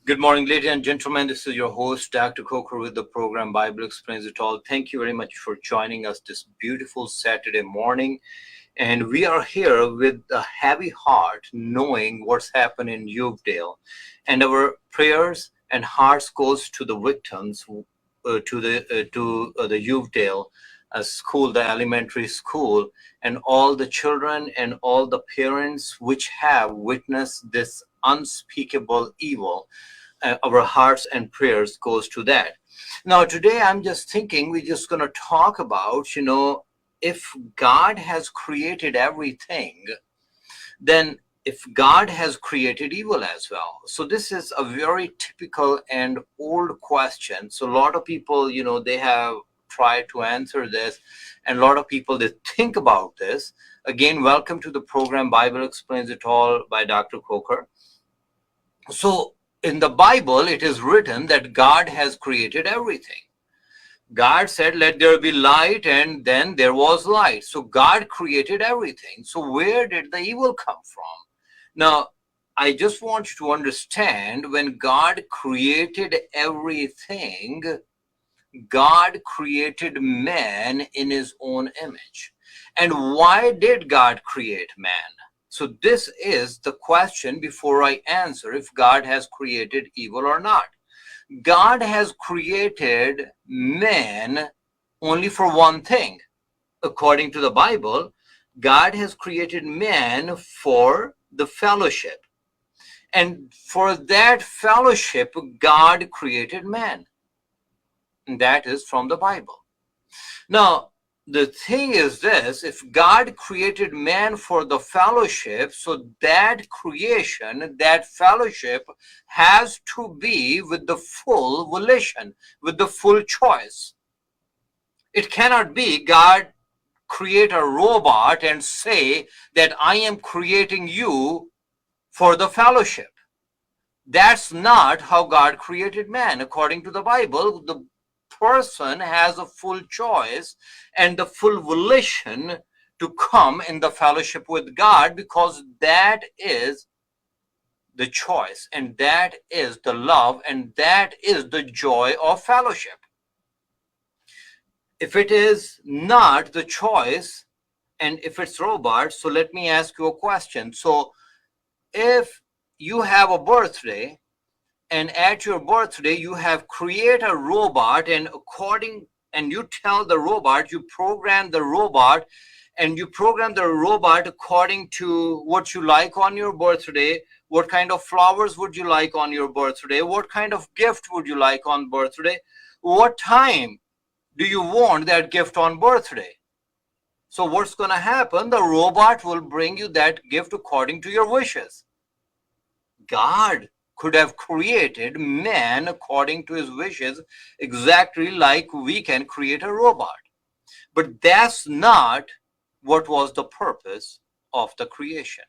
Good morning, ladies and gentlemen. This is your host, Dr. Khokhar, with the program Bible Explains It All. Thank you very much for joining us this beautiful Saturday morning. And we are here with a heavy heart, knowing what's happened in Uvedale. And our prayers and hearts goes to the victims, to the Uvedale school, the elementary school, and all the children and all the parents which have witnessed this unspeakable evil. Our hearts and prayers goes to that. Now today I'm just thinking we're just going to talk about, if God has created everything, then if God has created evil as well. So this is a very typical and old question. So a lot of people, they have tried to answer this, and a lot of people, they think about this. Again, welcome to the program Bible Explains It All by Dr. Khokhar. So in the Bible, it is written that God has created everything. God said, let there be light, and then there was light. So God created everything. So where did the evil come from? Now, I just want you to understand, when God created everything, God created man in his own image. And why did God create man? So this is the question before I answer if God has created evil or not. God has created man only for one thing. According to the Bible, God has created man for the fellowship. And for that fellowship, God created man. And that is from the Bible. Now, the thing is this: if God created man for the fellowship, so that creation, that fellowship has to be with the full volition, with the full choice. It cannot be God create a robot and say that I am creating you for the fellowship. That's not how God created man. According to the Bible, the person has a full choice and the full volition to come in the fellowship with God, because that is the choice, and that is the love, and that is the joy of fellowship. If it is not the choice, and if it's robot, so let me ask you a question. So if you have a birthday, and at your birthday you have created a robot, and you tell the robot, you program the robot, and you program the robot according to what you like on your birthday. What kind of flowers would you like on your birthday? What kind of gift would you like on birthday? What time do you want that gift on birthday? So what's going to happen? The robot will bring you that gift according to your wishes. God could have created man according to his wishes, exactly like we can create a robot. But that's not what was the purpose of the creation.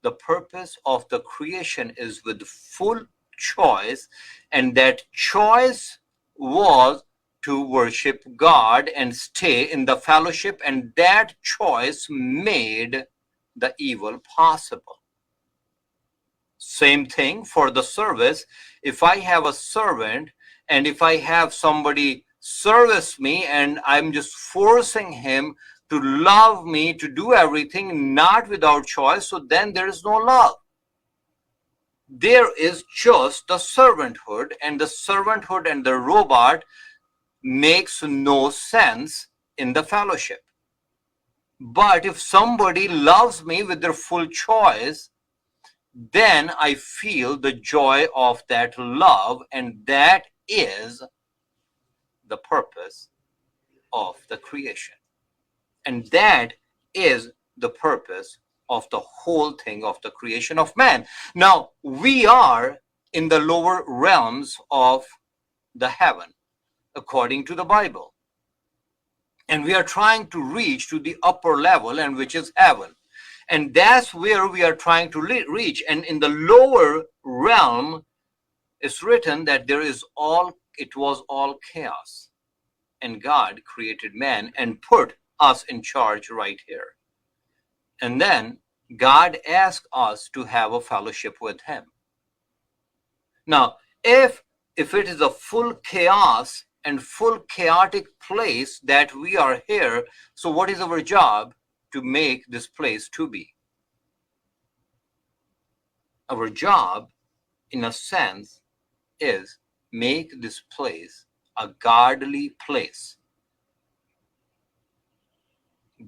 The purpose of the creation is with full choice, and that choice was to worship God and stay in the fellowship, and that choice made the evil possible. Same thing for the service. If I have a servant, and if I have somebody service me, and I'm just forcing him to love me, to do everything, not without choice, so then there is no love. There is just the servanthood, and the robot makes no sense in the fellowship. But if somebody loves me with their full choice, then I feel the joy of that love, and that is the purpose of the creation. And that is the purpose of the whole thing of the creation of man. Now, we are in the lower realms of the heaven, according to the Bible. And we are trying to reach to the upper level, and which is heaven. And that's where we are trying to reach. And in the lower realm, it's written that it was all chaos. And God created man and put us in charge right here. And then God asked us to have a fellowship with him. Now, if it is a full chaos and full chaotic place that we are here, so what is our job? To make this place to be. Our job, in a sense, is make this place a godly place.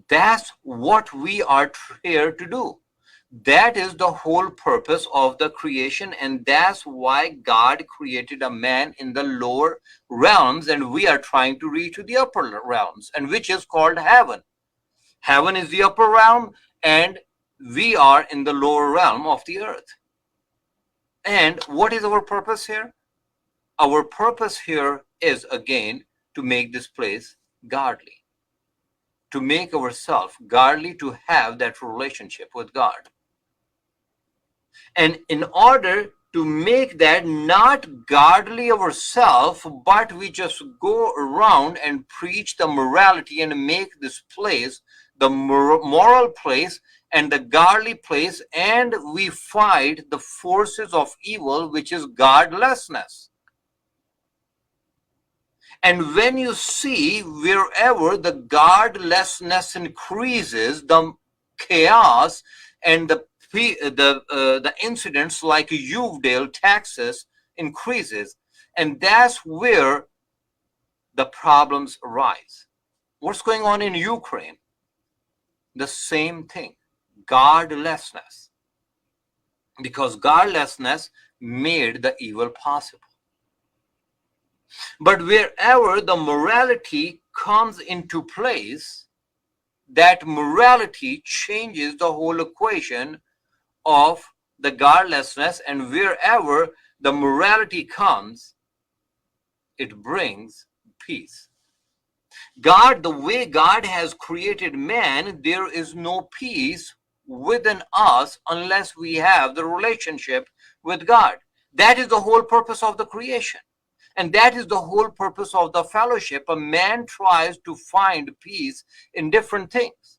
That's what we are here to do. That is the whole purpose of the creation, and that's why God created a man in the lower realms, and we are trying to reach to the upper realms, and which is called heaven. Heaven is the upper realm, and we are in the lower realm of the earth. And what is our purpose here? Our purpose here is, again, to make this place godly, to make ourselves godly, to have that relationship with God. And in order to make that not godly ourselves, but we just go around and preach the morality and make this place the moral place and the godly place, and we fight the forces of evil, which is godlessness. And when you see wherever the godlessness increases, the chaos and the incidents like Uvalde, Texas increases, and that's where the problems arise. What's going on in Ukraine? The same thing, godlessness, because godlessness made the evil possible. But wherever the morality comes into place, that morality changes the whole equation of the godlessness, and wherever the morality comes, it brings peace. God, the way God has created man, there is no peace within us unless we have the relationship with God. That is the whole purpose of the creation. And that is the whole purpose of the fellowship. A man tries to find peace in different things.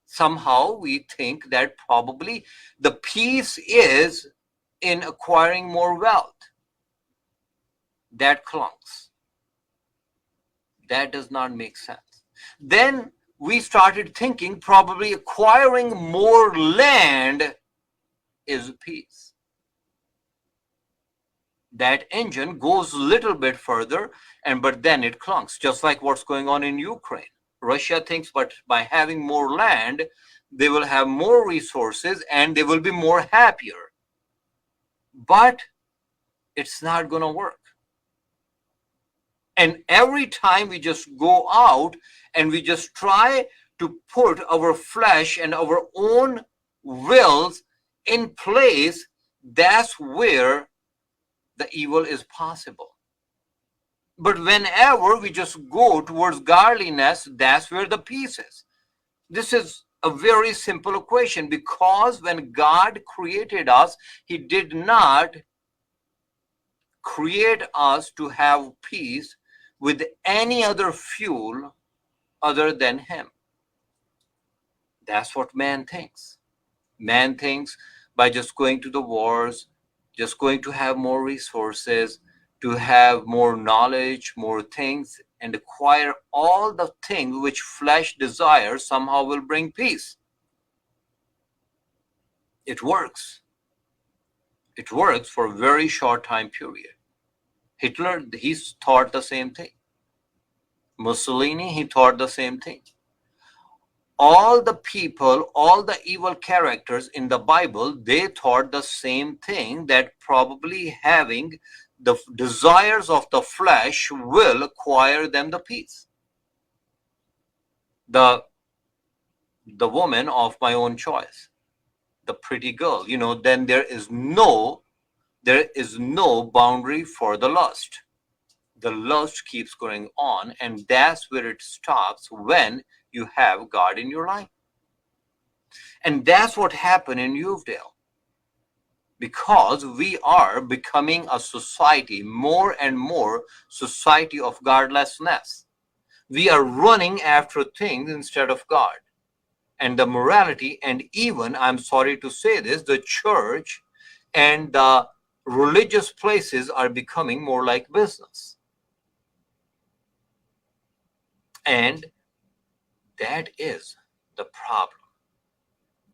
Somehow we think that probably the peace is in acquiring more wealth. That clunks. That does not make sense. Then we started thinking probably acquiring more land is peace. That engine goes a little bit further, but then it clunks, just like what's going on in Ukraine. Russia thinks, but by having more land, they will have more resources and they will be more happier. But it's not going to work. And every time we just go out and we just try to put our flesh and our own wills in place, that's where the evil is possible. But whenever we just go towards godliness, that's where the peace is. This is a very simple equation, because when God created us, He did not create us to have peace with any other fuel other than Him. That's what man thinks. Man thinks by just going to the wars, just going to have more resources, to have more knowledge, more things, and acquire all the things which flesh desires somehow will bring peace. It works. It works for a very short time period. Hitler, he thought the same thing. Mussolini, he thought the same thing. All the people, all the evil characters in the Bible, they thought the same thing, that probably having the desires of the flesh will acquire them the peace. The woman of my own choice, the pretty girl, then there is no boundary for the lust. The lust keeps going on, and that's where it stops when you have God in your life. And that's what happened in Uvalde, because we are becoming a society, more and more society of godlessness. We are running after things instead of God. And the morality, and even, I'm sorry to say this, the church and the religious places are becoming more like business. And that is the problem.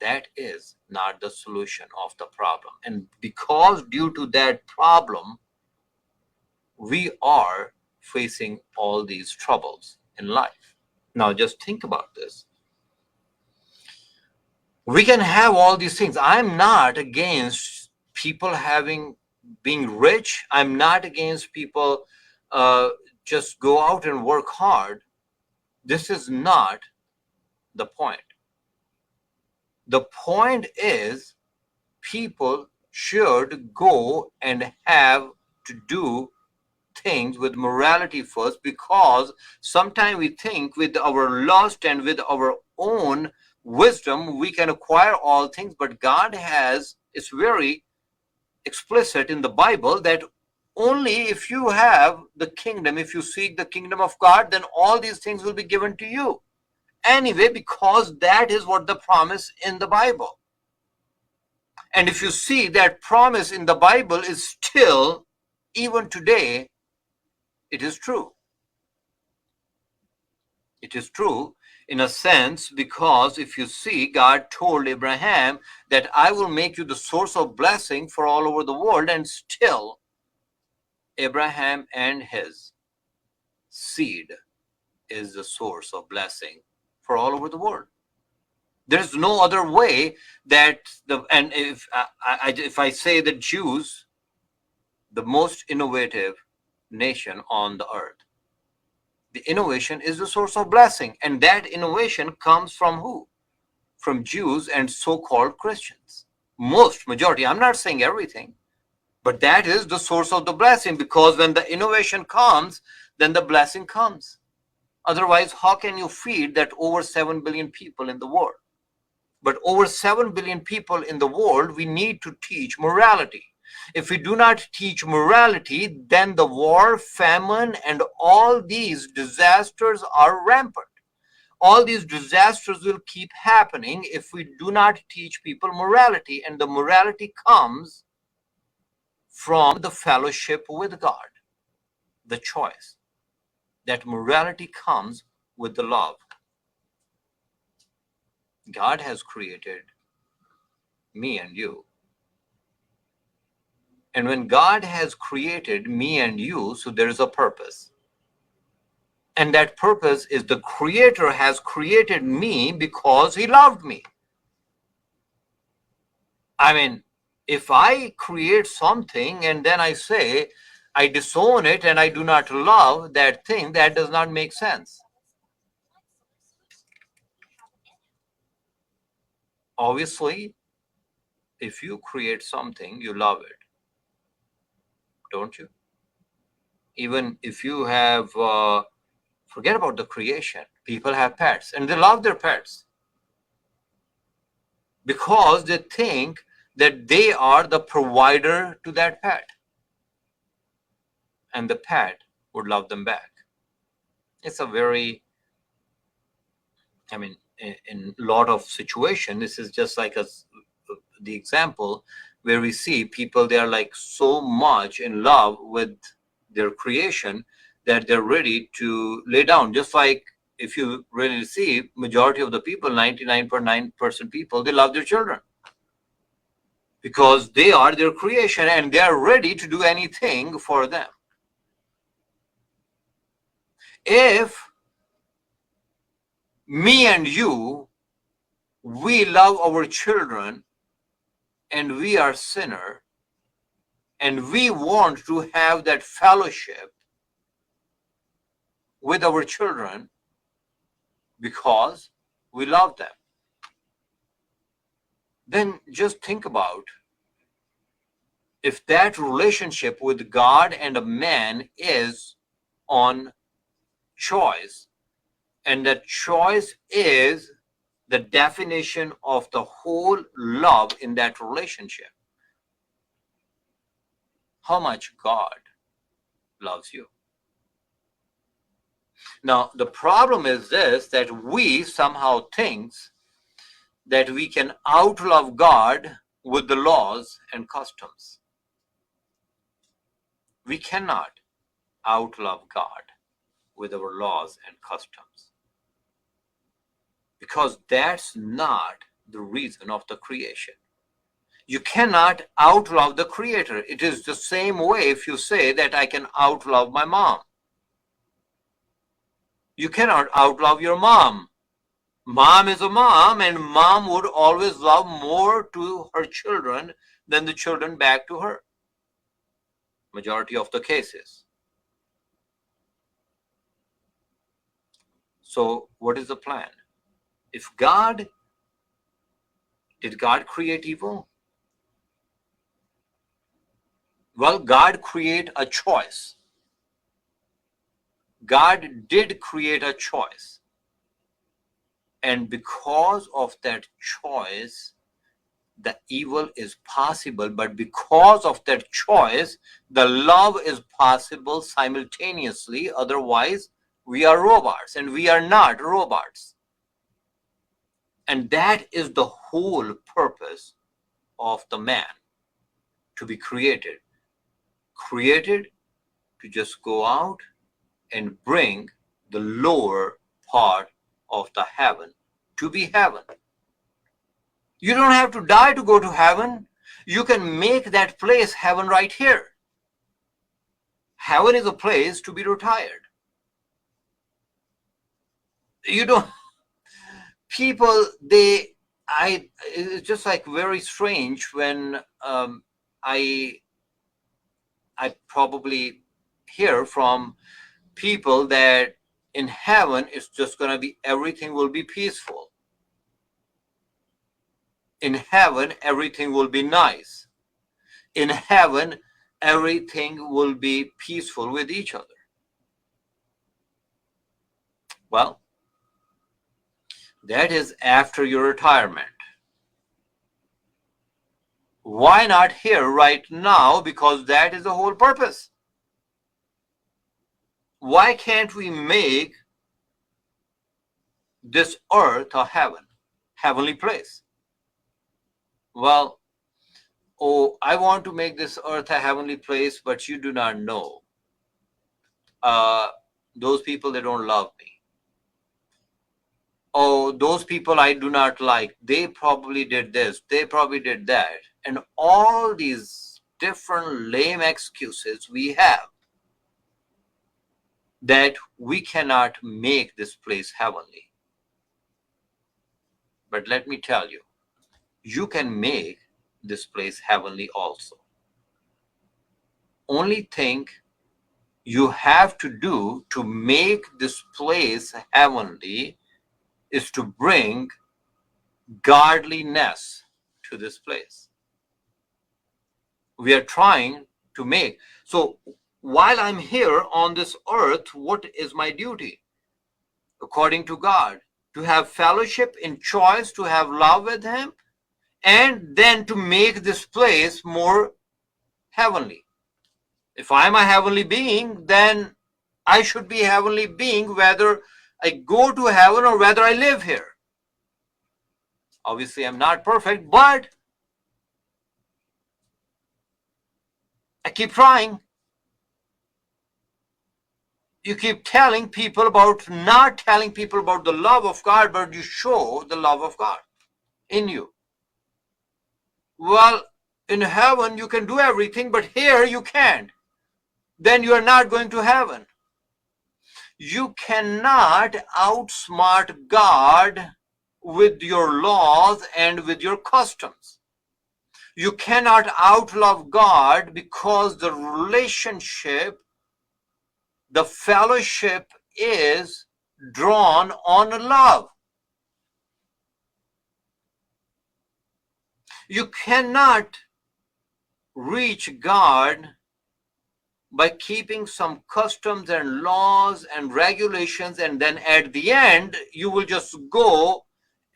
That is not the solution of the problem. And because due to that problem, we are facing all these troubles in life. Now, just think about this. We can have all these things. I'm not against people being rich. I'm not against people just go out and work hard. This is not the point. The point is people should go and have to do things with morality first, because sometimes we think with our lust and with our own wisdom we can acquire all things, but God it's very explicit in the Bible that only if you have the kingdom, if you seek the kingdom of God, then all these things will be given to you anyway, because that is what the promise in the Bible. And if you see that promise in the Bible is still, even today, it is true. It is true in a sense, because if you see, God told Abraham that I will make you the source of blessing for all over the world, and still Abraham and his seed is the source of blessing for all over the world. There's no other way that if I say the Jews, the most innovative nation on the earth, the innovation is the source of blessing, and that innovation comes from who? From Jews and so-called Christians. Majority, I'm not saying everything, but that is the source of the blessing, because when the innovation comes, then the blessing comes. Otherwise, how can you feed that over 7 billion people in the world? But over 7 billion people in the world, we need to teach morality. If we do not teach morality, then the war, famine, and all these disasters are rampant. All these disasters will keep happening if we do not teach people morality. And the morality comes from the fellowship with God, the choice. That morality comes with the love. God has created me and you. And when God has created me and you, so there is a purpose. And that purpose is the Creator has created me because He loved me. I mean, if I create something and then I say I disown it and I do not love that thing, that does not make sense. Obviously, if you create something, you love it, don't you? Even if you have, forget about the creation, people have pets and they love their pets because they think that they are the provider to that pet, and the pet would love them back. It's a very, I mean, in a lot of situations, this is just like the example where we see people, they are like so much in love with their creation that they're ready to lay down. Just like if you really see, majority of the people, 99.9% people, they love their children because they are their creation and they are ready to do anything for them. If me and you, we love our children and we are sinner and we want to have that fellowship with our children because we love them, then just think about if that relationship with God and a man is on choice, and that choice is the definition of the whole love in that relationship, how much God loves you. Now, the problem is this, that we somehow think that we can outlove God with the laws and customs. We cannot outlove God with our laws and customs, because that's not the reason of the creation. You cannot outlove the Creator. It is the same way if you say that I can outlove my mom. You cannot outlove your mom. Mom is a mom, and mom would always love more to her children than the children back to her. Majority of the cases. So what is the plan? If God, did God create evil? Well, God create a choice. God did create a choice. And because of that choice, the evil is possible. But because of that choice, the love is possible simultaneously. Otherwise, we are robots, and we are not robots. And that is the whole purpose of the man, to be created. Created to just go out and bring the lower part of the heaven to be heaven. You don't have to die to go to heaven. You can make that place heaven right here. Heaven is a place to be retired. You don't, people, it's just like very strange when I probably hear from people that in heaven it's just going to be, everything will be peaceful. In heaven, everything will be nice. In heaven, everything will be peaceful with each other. Well, that is after your retirement. Why not here right now? Because that is the whole purpose. Why can't we make this earth a heaven, heavenly place? Well, oh, I want to make this earth a heavenly place, but you do not know. Those people, they don't love me. Oh, those people I do not like, they probably did this, they probably did that. And all these different lame excuses we have that we cannot make this place heavenly. But let me tell you, you can make this place heavenly also. Only thing you have to do to make this place heavenly is to bring godliness to this place. We are trying to make. So while I'm here on this earth, what is my duty? According to God, to have fellowship in choice, to have love with Him, and then to make this place more heavenly. If I'm a heavenly being, then I should be a heavenly being whether I go to heaven or whether I live here. Obviously, I'm not perfect, but I keep trying. You keep telling people about, not telling people about the love of God, but you show the love of God in you. Well, in heaven, you can do everything, but here you can't. Then you are not going to heaven. You cannot outsmart God with your laws and with your customs. You cannot outlove God, because the relationship, the fellowship is drawn on love. You cannot reach God by keeping some customs and laws and regulations, and then at the end you will just go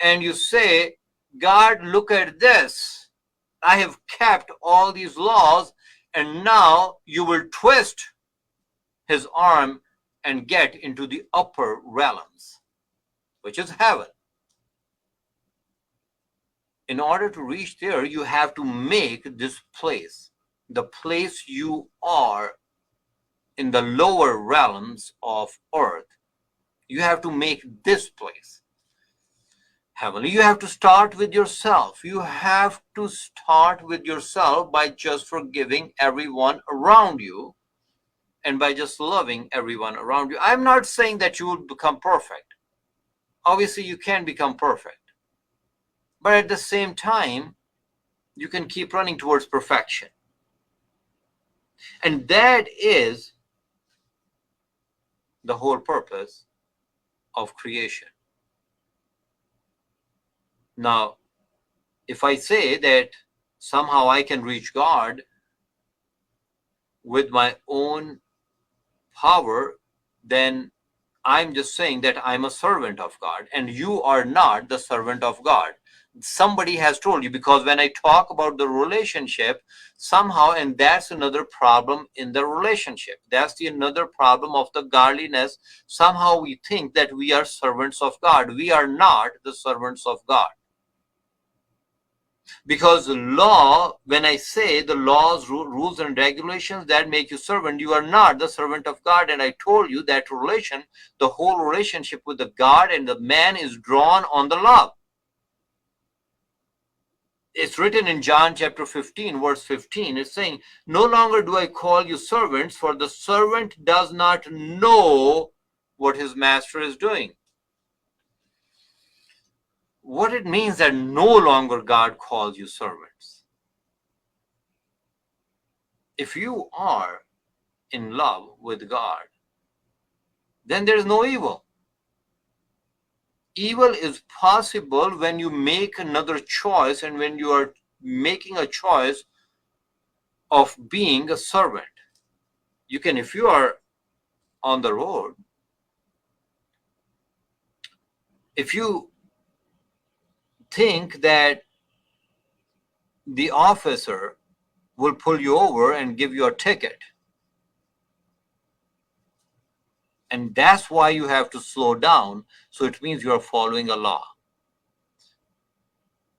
and you say, God, look at this. I have kept all these laws, and now you will twist His arm and get into the upper realms, which is heaven. In order to reach there, you have to make this place, the place you are, in the lower realms of earth. You have to make this place heavenly. You have to start with yourself. You have to start with yourself by just forgiving everyone around you and by just loving everyone around you. I'm not saying that you will become perfect. Obviously, you can become perfect. But at the same time, you can keep running towards perfection. And that is the whole purpose of creation. Now, if I say that somehow I can reach God with my own power, then I'm just saying that I'm a servant of God, and you are not the servant of God. Somebody has told you, because when I talk about the relationship, somehow, and that's another problem in the relationship. That's the another problem of the godliness. Somehow we think that we are servants of God. We are not the servants of God. Because the law, when I say the laws, rules and regulations that make you servant, you are not the servant of God. And I told you that relation, the whole relationship with the God and the man is drawn on the love. It's written in John chapter 15, verse 15. It's saying, no longer do I call you servants, for the servant does not know what his master is doing. What it means that no longer God calls you servants. If you are in love with God, then there is no evil. Evil is possible when you make another choice and when you are making a choice of being a servant. You can, if you are on the road, if you think that the officer will pull you over and give you a ticket, and that's why you have to slow down, so it means you are following a law.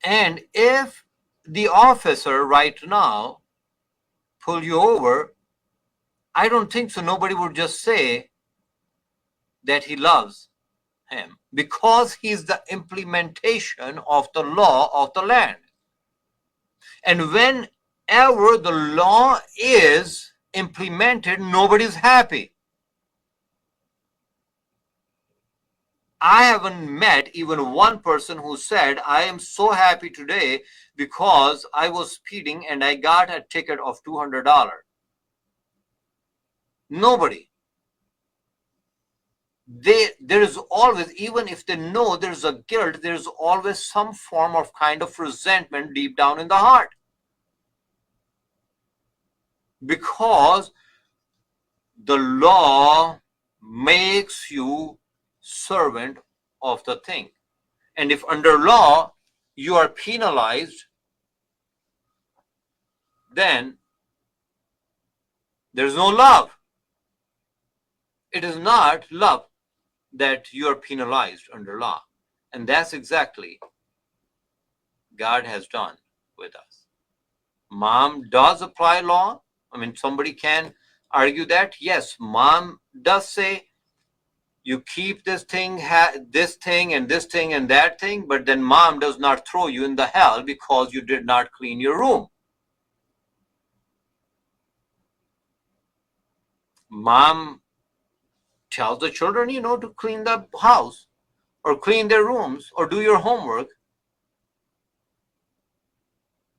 And if the officer right now pull you over, I don't think so. Nobody would just say that he loves him, because he's the implementation of the law of the land. And whenever the law is implemented, nobody's happy. I haven't met even one person who said, I am so happy today because I was speeding and I got a ticket of $200. Nobody. There is always, even if they know there's a guilt, there's always some form of kind of resentment deep down in the heart. Because the law makes you servant of the thing. And if under law you are penalized, then there's no love. It is not love that you are penalized under law. And that's exactly God has done with us. Mom does apply law. I mean, somebody can argue that. Yes, mom does say you keep this thing, this thing and this thing and that thing, but then mom does not throw you in the hell because you did not clean your room. Mom tells the children, to clean the house or clean their rooms or do your homework,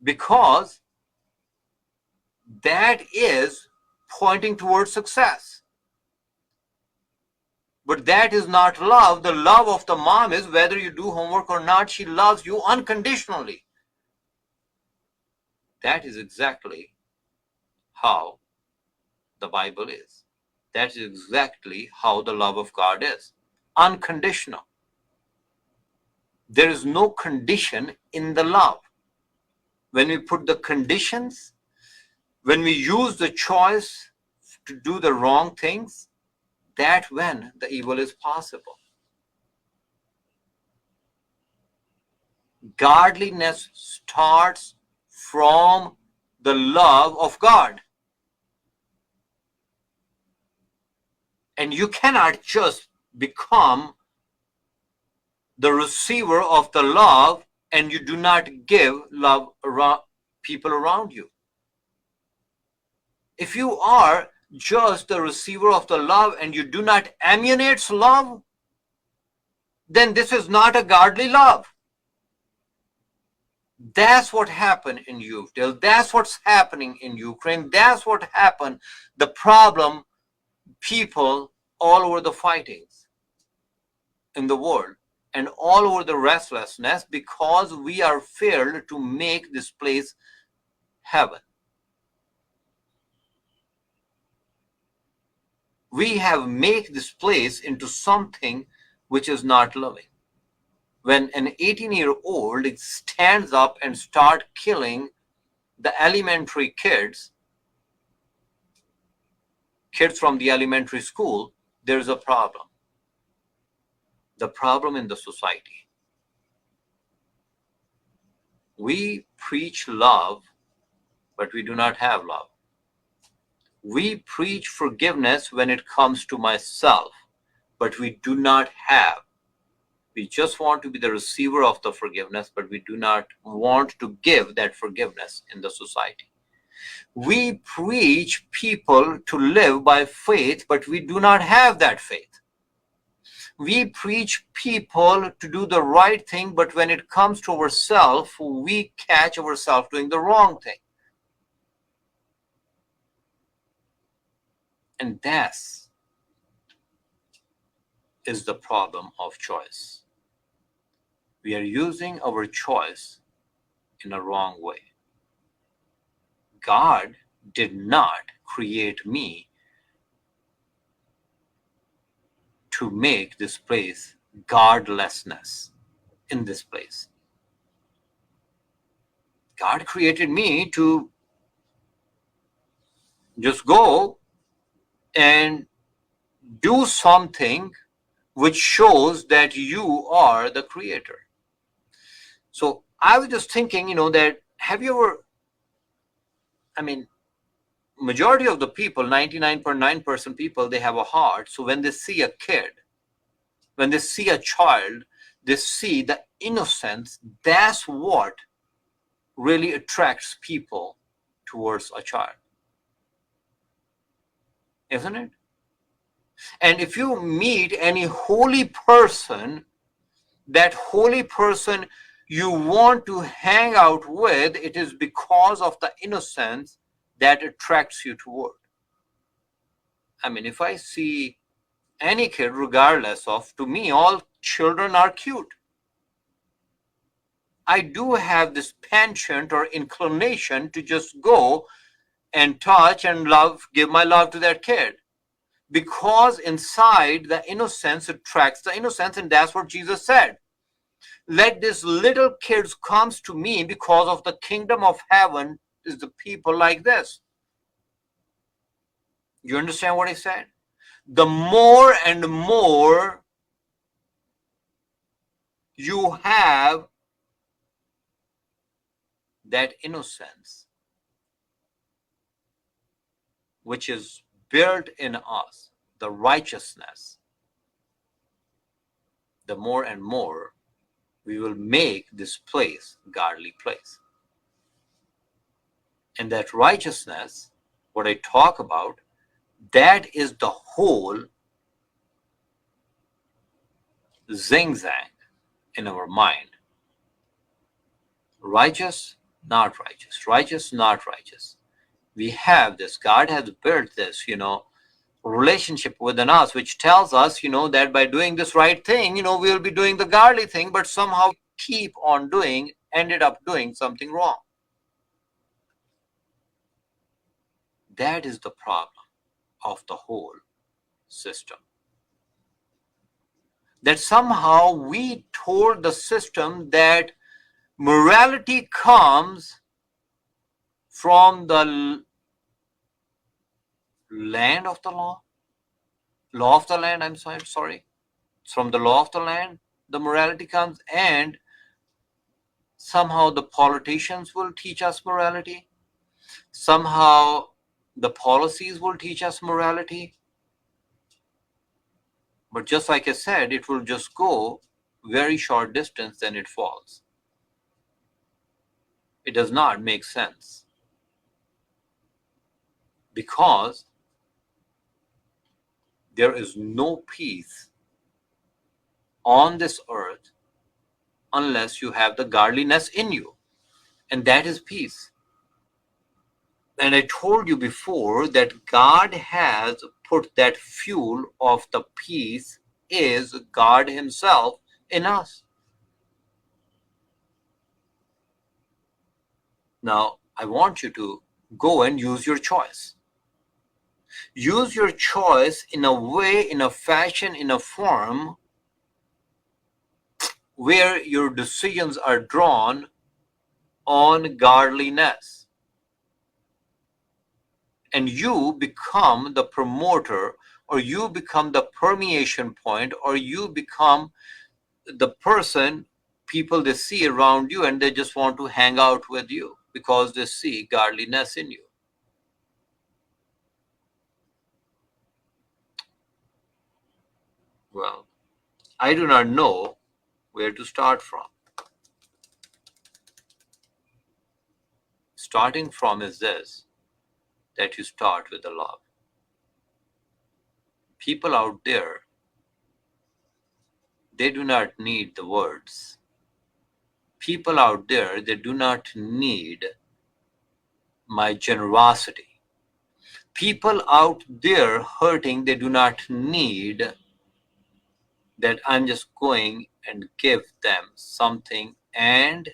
because that is pointing towards success. But that is not love. The love of the mom is whether you do homework or not, she loves you unconditionally. That is exactly how the Bible is. That is exactly how the love of God is. Unconditional. There is no condition in the love. When we put the conditions, when we use the choice to do the wrong things, that's when the evil is possible. Godliness starts from the love of God. And you cannot just become the receiver of the love and you do not give love around people around you. If you are just the receiver of the love and you do not emanate love, then this is not a godly love. That's what happened in Ukraine. That's what's happening in Ukraine. That's what happened. The problem, people all over the fightings in the world and all over the restlessness, because we are failed to make this place heaven. We have made this place into something which is not loving. When an 18-year-old stands up and start killing the elementary kids from the elementary school, there's a problem. The problem in the society. We preach love, but we do not have love. We preach forgiveness when it comes to myself, but we do not have. We just want to be the receiver of the forgiveness, but we do not want to give that forgiveness in the society. We preach people to live by faith, but we do not have that faith. We preach people to do the right thing, but when it comes to ourselves, we catch ourselves doing the wrong thing. And that is the problem of choice. We are using our choice in a wrong way. God did not create me to make this place godlessness in this place. God created me to just go and do something which shows that you are the creator. So I was just thinking, that have you ever, majority of the people, 99.9% people, they have a heart. So when they see a kid, when they see a child, they see the innocence. That's what really attracts people towards a child, isn't it? And if you meet any holy person, that holy person you want to hang out with, it is because of the innocence that attracts you toward. If I see any kid, regardless of, to me, all children are cute. I do have this penchant or inclination to just go and touch and love, give my love to that kid. Because inside, the innocence attracts the innocence, and that's what Jesus said. Let these little kids comes to me, because of the kingdom of heaven is the people like this. You understand what I said? The more and more you have that innocence which is built in us, the righteousness, the more and more we will make this place a godly place. And that righteousness, what I talk about, that is the whole zigzag in our mind. Righteous, not righteous. Righteous, not righteous. We have this. God has built this, relationship within us, which tells us, that by doing this right thing, we'll be doing the godly thing, but somehow keep on ended up doing something wrong. That is the problem of the whole system. That somehow we told the system that morality comes from the land of the law of the land, sorry. From the law of the land, the morality comes, and somehow the politicians will teach us morality. Somehow the policies will teach us morality. But just like I said, it will just go very short distance, then it falls. It does not make sense, because there is no peace on this earth unless you have the godliness in you, and that is peace. And I told you before that God has put that fuel of the peace is God himself in us. Now, I want you to go and use your choice. Use your choice in a way, in a fashion, in a form where your decisions are drawn on godliness. And you become the promoter, or you become the permeation point, or you become the person people they see around you and they just want to hang out with you because they see godliness in you. Well, I do not know where to start from. Starting from is this, that you start with the love. People out there, they do not need the words. People out there, they do not need my generosity. People out there hurting, they do not need that I'm just going and give them something and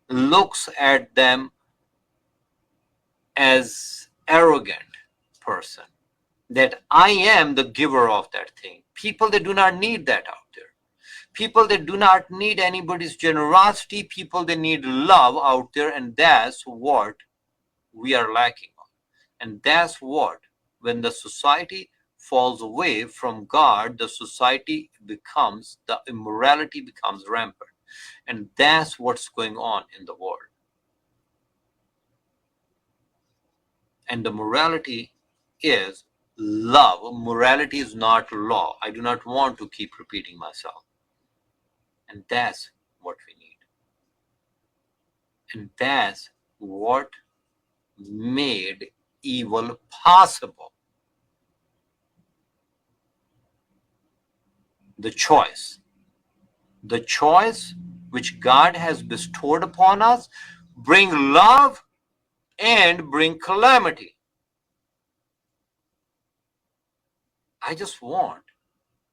looks at them as arrogant person, that I am the giver of that thing. People, they do not need that out there. People, they do not need anybody's generosity. People, they need love out there, and that's what we are lacking on. And that's what, when the society falls away from God, the society becomes, the immorality becomes rampant. And that's what's going on in the world. And the morality is love. Morality is not law. I do not want to keep repeating myself. And that's what we need. And that's what made evil possible. The choice which God has bestowed upon us, bring love and bring calamity. I just want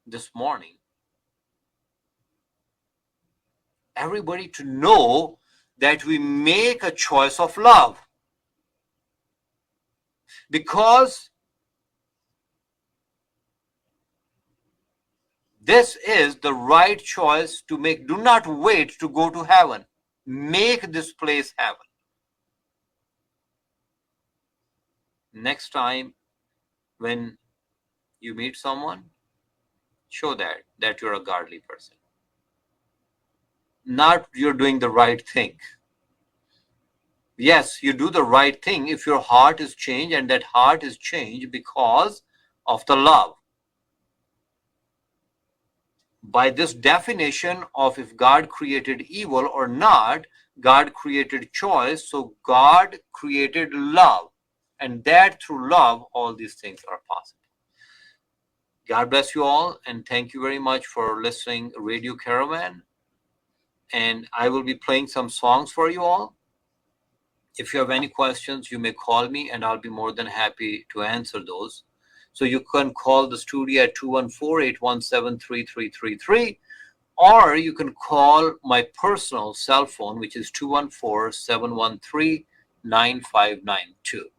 this morning everybody to know that we make a choice of love, because this is the right choice to make. Do not wait to go to heaven. Make this place heaven. Next time when you meet someone, show that you're a godly person. Not you're doing the right thing. Yes, you do the right thing if your heart is changed, and that heart is changed because of the love. By this definition of if God created evil or not, God created choice, so God created love. And that through love, all these things are possible. God bless you all, and thank you very much for listening Radio Caravan. And I will be playing some songs for you all. If you have any questions, you may call me, and I'll be more than happy to answer those. So you can call the studio at 214-817-3333, or you can call my personal cell phone, which is 214-713-9592.